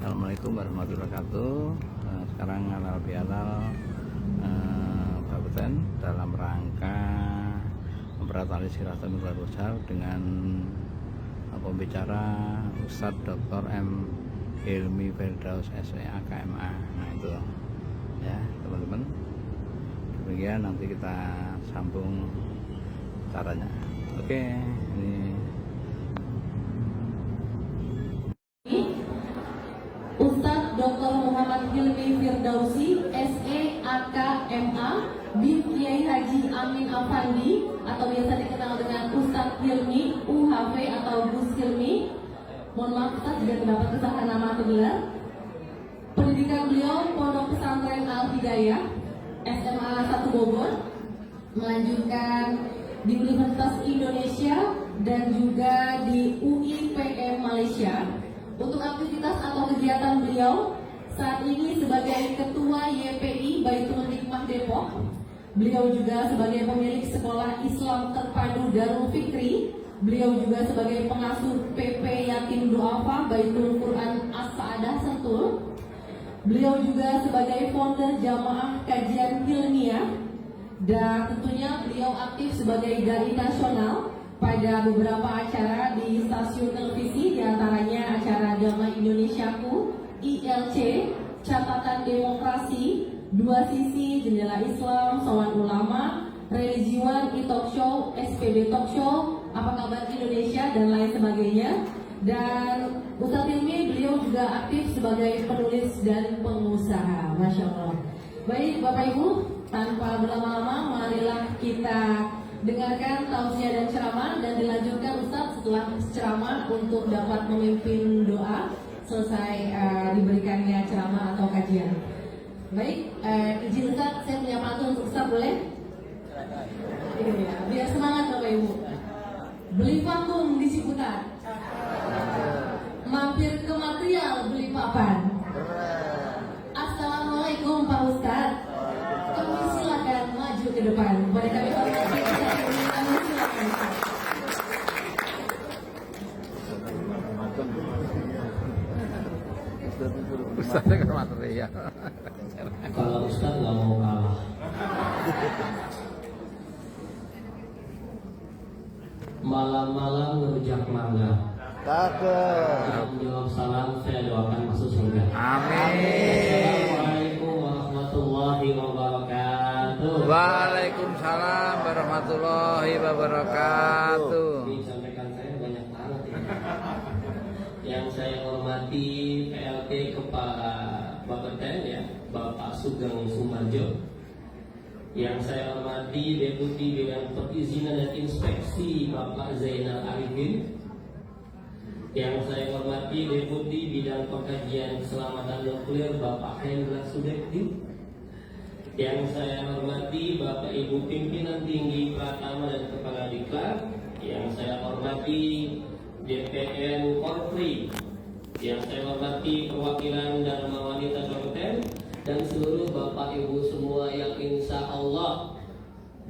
Assalamualaikum warahmatullahi wabarakatuh. Sekarang halal bihalal Kabupaten dalam rangka memperingati Silaturahmi Keluarga dengan pembicara Ustadz Dr. M. Hilmi Firdaus SEA KMA. Nah itu ya teman-teman. Demikian nanti kita sambung caranya. Oke, ini Ustadz Dr. Muhammad Hilmi Firdausi SEAKMA bin Kiai Haji Amin Afandi atau biasa dikenal dengan Ustadz Hilmi UHV atau Gus Hilmi. Mohon maaf Ustadz jika terdapat kesalahan nama atau gelar. Pendidikan beliau Pondok Pesantren Al Hidayah SMA 1 Bogor, melanjutkan di Universitas Indonesia dan juga di UIPM Malaysia. Untuk aktivitas atau kegiatan beliau saat ini sebagai Ketua YPI Baitul Hikmah Depok. Beliau juga sebagai pemilik Sekolah Islam Terpadu Darul Fikri. Beliau juga sebagai pengasuh PP Yatim Duafa Baitul Quran As-Sa'adah Sentul. Beliau juga sebagai founder Jamaah Kajian Hilmiah. Dan tentunya beliau aktif sebagai dai nasional pada beberapa acara di stasiun televisi, diantaranya acara Damai Indonesiaku, ILC, Catatan Demokrasi, Dua Sisi, Jendela Islam, Sowan Ulama, Religiwan, e-talk show, SPB Talk Show, Apa Kabar Indonesia, dan lain sebagainya. Dan Ustadz Hilmi beliau juga aktif sebagai penulis dan pengusaha. Masya Allah. Baik Bapak Ibu, tanpa berlama-lama marilah kita dengarkan tausiah dan ceramah, dan dilanjutkan Ustadz setelah ceramah untuk dapat memimpin doa selesai diberikannya ceramah atau kajian. Baik, izin Ustadz, saya punya pantun untuk Ustadz, boleh? Iya, biar semangat Bapak Ibu. Beli vakum di Ciputat, mampir ke material beli papan. Assalamualaikum Pak Ustadz. Kami silakan maju ke depan. Boleh kami hormati Ustadz Hilmi, kami silakan Ustadz. Ustadz ke material. Kalau Ustadz nggak mau kalah. Malam-malam ngerujak mangga. Yang jawab salam saya doakan masuk surga. Amin. Assalamualaikum warahmatullahi wabarakatuh. Waalaikumsalam warahmatullahi wabarakatuh. Disampaikan saya banyak banget ya. Yang saya hormati PLT Kepala Bapeten ya, Bapak Sugeng Sumarjo. Yang saya hormati Deputi Bidang Perizinan dan Inspeksi Bapak Zainal Arifin. Yang saya hormati Deputi Bidang Pengkajian Keselamatan Nuklir Bapak Hendra Sudekti. Yang saya hormati Bapak Ibu Pimpinan Tinggi Pratama dan Kepala Diklat. Yang saya hormati DPN Korpri. Yang saya hormati perwakilan Dharma Wanita Kabupaten dan seluruh Bapak Ibu semua yang insya Allah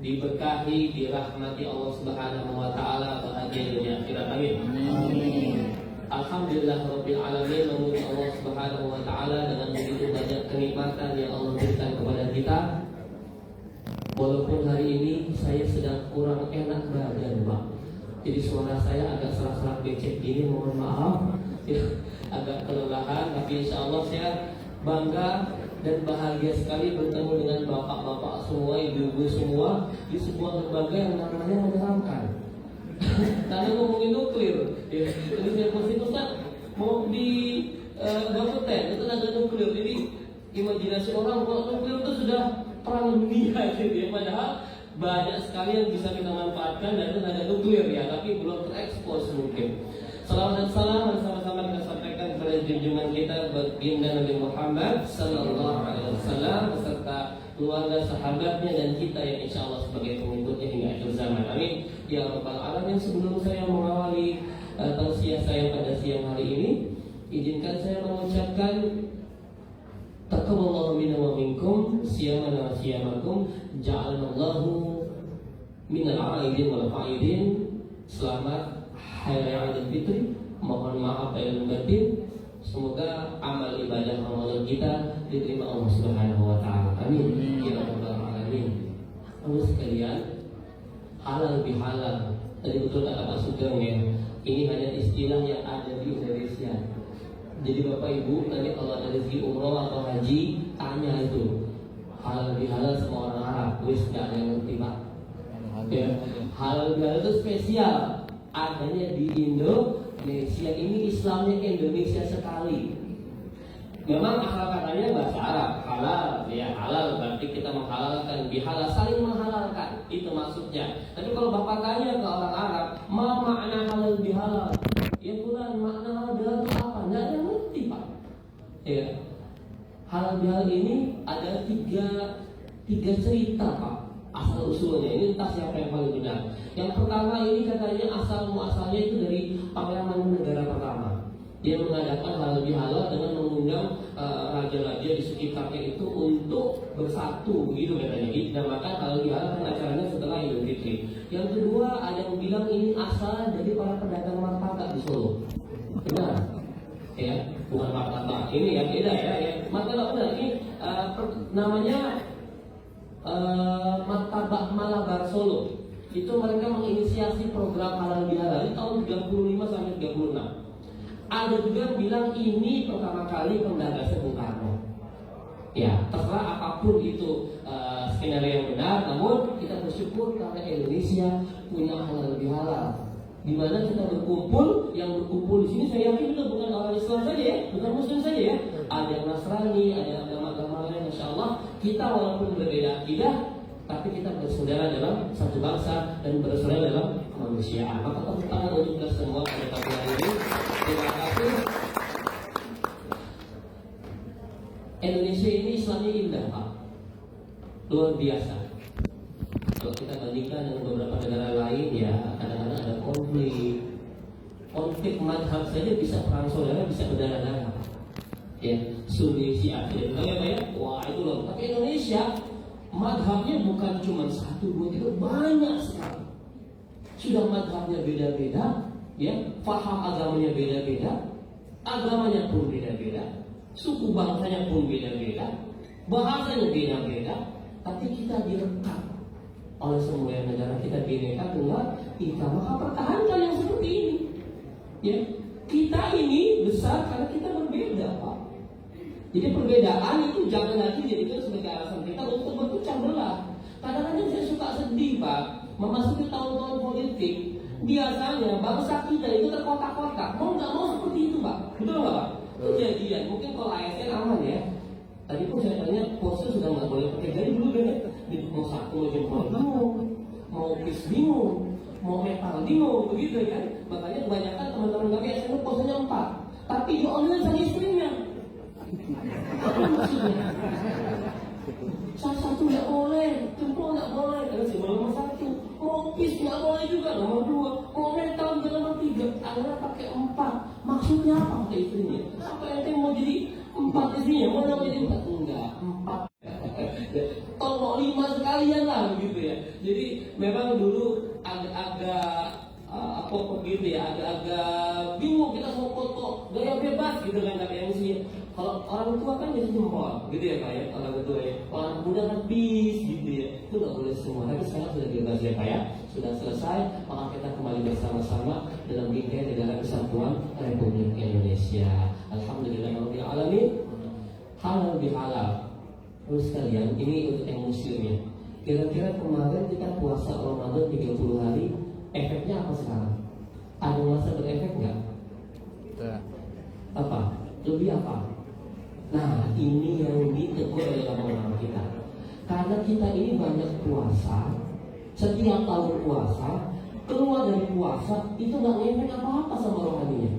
diberkahi, dirahmati Allah Subhanahu Wa Taala bahagia dunia akhirat. Amin. Alhamdulillah Rabbil Alamin, memuji Allah Subhanahu Wa Taala dengan begitu banyak kenikmatan yang Allah berikan kepada kita. Walaupun hari ini saya sedang kurang enak badan, Pak. Jadi suara saya agak serak-serak becek gini, mohon maaf. Agak kelelahan, tapi insya Allah saya bangga dan bahagia sekali bertemu dengan bapak-bapak semua, ibu-ibu semua di sebuah lembaga yang namanya menyeramkan. Karena ngomongin nuklir, ya. Jadi saya posisi Ustaz mau di Bapeten itu tenaga nuklir. Jadi imajinasi orang kalau nuklir itu sudah perang dunia gitu ya. Padahal banyak sekali yang bisa kita manfaatkan dari tenaga nuklir ya, tapi belum terekspos mungkin. Salam dan salam sama-sama kita sampaikan kepada junjungan kita baginda Nabi Muhammad Sallallahu Alaihi Wasallam beserta keluarga, sahabatnya, dan kita yang insya Allah sebagai pengikutnya hingga akhir zaman. Amin. Ya Rabbal Alamin. Sebelum saya mengawali tausiah saya pada siang hari ini, izinkan saya mengucapkan taqabbalallahu minna wa minkum siyamana wa siyamakum ja'alallahu minal a'idin wal fa'idin. Selamat Hari Raya Idul Fitri. Mohon maaf lahir dan batin. Semoga amal ibadah Ramadan kita diterima Allah Subhanahu wa taala. Amin. Ya rabbal alamin. Lalu sekalian, halal bihalal. Tadi betul kata Pak Sugeng ya. Ini hanya istilah yang ada di Indonesia. Jadi Bapak Ibu, tadi kalau ada rezeki umroh atau haji, tanya itu halal bihalal semua orang Arab. Wis gak ada yang ngerti Pak. Ya. Halal bihalal itu spesial. Adanya di Indonesia. Ini Islamnya Indonesia sekali. Memang asal katanya bahasa Arab, halal, ya halal berarti kita menghalalkan, bihalal saling menghalalkan, itu maksudnya. Tapi kalau Bapak tanya ke orang Arab, ma makna halal bihalal? Ya bulan makna halal bihalal itu apa? Nggak ada yang ngerti Pak. Ya, halal bihalal ini ada tiga cerita Pak. Asal usulnya ini entah siapa yang paling benar. Yang pertama ini katanya asal muasalnya itu dari Parlemen negara pertama. Dia mengadakan halal bihalal dengan mengundang raja-raja di sekitarnya itu untuk bersatu, begitu katanya. Dinamakan halal bihalal karena acaranya setelah Idul Fitri. Yang kedua ada yang bilang ini asal dari para pedagang martabak di Solo. Benar? Ya, bukan martabak. Ini yang beda ya. Martabak benar. Ini namanya Martabak Malabar Solo. Itu mereka menginisiasi program halal bihalal di tahun 35 sampai 36. Ada juga yang bilang ini pertama kali penggagasnya Bung Karno. Ya, terserah apapun itu skenario yang benar, namun kita bersyukur karena Indonesia punya halal bihalal. Di mana kita berkumpul, yang berkumpul di sini saya yakin itu bukan orang Islam saja ya, bukan Muslim saja ya. Ada yang Nasrani, ada agama-agama lain, Masya Allah. Kita walaupun berbeda akidah, tapi kita bersaudara dalam satu bangsa dan bersaudara dalam kemanusiaan. Maka tepuk tangan untuk kita semua pada pagi hari ini. Terima kasih. Indonesia ini Islamnya indah Pak, luar biasa. Kalau kita bandingkan dengan beberapa negara lain ya kadang-kadang ada konflik madhab saja bisa perang saudara, bisa berdarah-darah. Ya, Sunni Syiah ya, wah itu loh. Tapi Indonesia madhabnya bukan cuma 1, 2, 3, banyak sekali. Sudah madhabnya beda-beda, ya, paham agamanya beda-beda, agamanya pun beda-beda, suku bangsanya pun beda-beda, bahasanya beda-beda, tapi kita direkam oleh semua negara, kita bineka tunggal ika. Maka pertahankan yang seperti ini. Ya, kita ini besar karena kita berbeda, Pak. Jadi perbedaan itu jangan nanti jadikan sebagai alasan kita untuk berpecah belah. Kadang-kadang saya suka sedih, Pak, memasuki tahun-tahun politik. Biasanya bangsa kita itu terkotak-kotak, mau nggak mau seperti itu, Pak. Betul nggak, Pak? Kejadian. Mungkin kalau ASN aman ya. Tadi pun saya tanya, pose sudah nggak boleh pakai jari dulu kan? Mau satu mau jempol bingung, mau pis bingung, mau metal bingung, begitu kan? Makanya kebanyakan teman-teman kami ASN posenya 4, tapi di online sama istrinya. Apa maksudnya? Satu nggak boleh, jempol nggak boleh, karena saya nomor 1. Mau pis nggak boleh juga, nomor 2. Mau metal juga nomor 3. Akhirnya pakai 4. Maksudnya apa pakai istrinya? Apa yang mau jadi 4 istrinya? Mau jadi 4? Enggak, 4. Tolong 5 sekalian lah begitu ya. Jadi memang dulu agak begitu ya, agak bingung kita mau foto gaya bebas gitu kan kata MC. Kalau orang tua kan jadi jempol gitu ya Pak ya, orang tua ya. Orang muda kan bis gitu ya. Itu nggak boleh semua. Tapi sekarang sudah bebas ya Pak ya. Sudah selesai, maka kita kembali bersama-sama dalam bingkai negara kesatuan Republik Indonesia. Alhamdulillahirabbil alamin. Halal bihalal. Terus sekalian, ini untuk yang muslim ya. Kira-kira kemarin kita puasa Ramadan 30 hari, efeknya apa sekarang? Ada masa berefek nggak? Apa? Lebih apa? Nah, ini yang ditegur oleh ulama kita. Karena kita ini banyak puasa, setiap tahun puasa, keluar dari puasa itu nggak ngefek apa-apa sama rohaninya.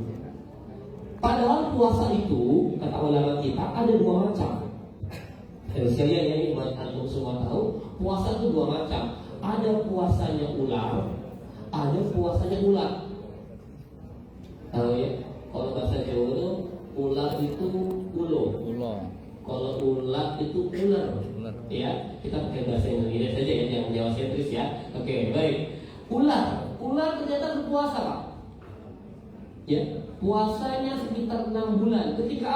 Padahal puasa itu, kata ulama kita, ada 2 macam. Saya ini buat antum semua tahu, puasa itu 2 macam. Ada puasanya ular, ada puasanya ulat. Tahu ya? Kalau bahasa Jawa itu ular itu ulo. Kalau ulat itu ular. Ya, kita pakai bahasa Indonesia saja ya, jangan Jawa sentris ya. Oke, baik. Ular ternyata berpuasa, Pak. Ya, puasanya sekitar 6 bulan. Ketika